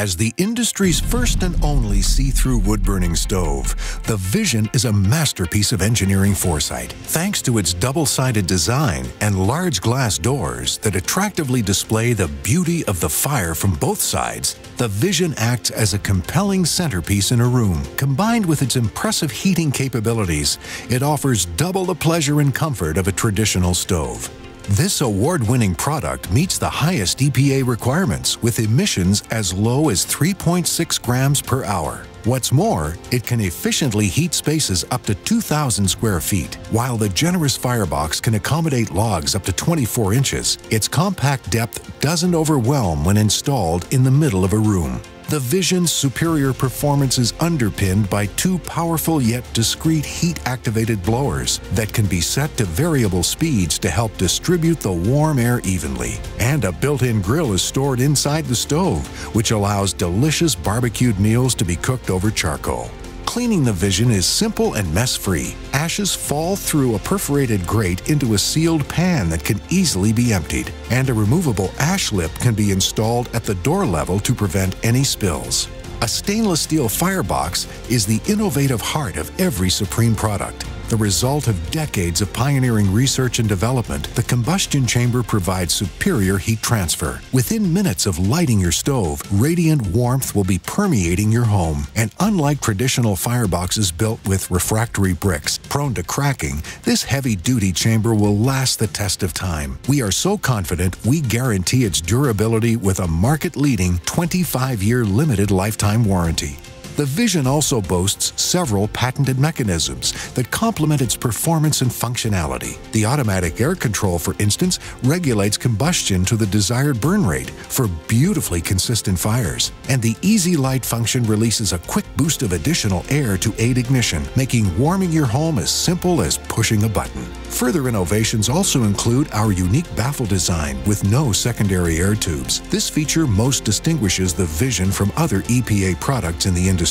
As the industry's first and only see-through wood-burning stove, the Vision is a masterpiece of engineering foresight. Thanks to its double-sided design and large glass doors that attractively display the beauty of the fire from both sides, the Vision acts as a compelling centerpiece in a room. Combined with its impressive heating capabilities, it offers double the pleasure and comfort of a traditional stove. This award-winning product meets the highest EPA requirements with emissions as low as 3.6 grams per hour. What's more, it can efficiently heat spaces up to 2,000 square feet. While the generous Firebox can accommodate logs up to 24 inches, its compact depth doesn't overwhelm when installed in the middle of a room. The Vision's superior performance is underpinned by two powerful yet discreet heat-activated blowers that can be set to variable speeds to help distribute the warm air evenly. And a built-in grill is stored inside the stove, which allows delicious barbecued meals to be cooked over charcoal. Cleaning the Vision is simple and mess-free. Ashes fall through a perforated grate into a sealed pan that can easily be emptied, and a removable ash lip can be installed at the door level to prevent any spills. A stainless steel Firebox is the innovative heart of every Supreme product. The result of decades of pioneering research and development, the combustion chamber provides superior heat transfer. Within minutes of lighting your stove, radiant warmth will be permeating your home. And unlike traditional fireboxes built with refractory bricks, prone to cracking, this heavy-duty chamber will last the test of time. We are so confident we guarantee its durability with a market-leading 25-year limited lifetime warranty. The Vision also boasts several patented mechanisms that complement its performance and functionality. The automatic air control, for instance, regulates combustion to the desired burn rate for beautifully consistent fires. And the Easy Light function releases a quick boost of additional air to aid ignition, making warming your home as simple as pushing a button. Further innovations also include our unique Baffle design with no secondary air tubes. This feature most distinguishes the Vision from other EPA products in the industry.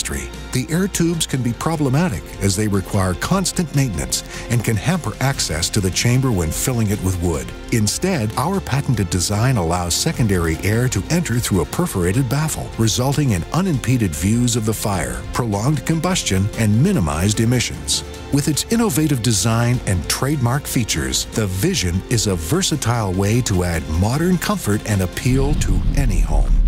The air tubes can be problematic as they require constant maintenance and can hamper access to the chamber when filling it with wood. Instead, our patented design allows secondary air to enter through a perforated baffle, resulting in unimpeded views of the fire, prolonged combustion, and minimized emissions. With its innovative design and trademark features, the Vision is a versatile way to add modern comfort and appeal to any home.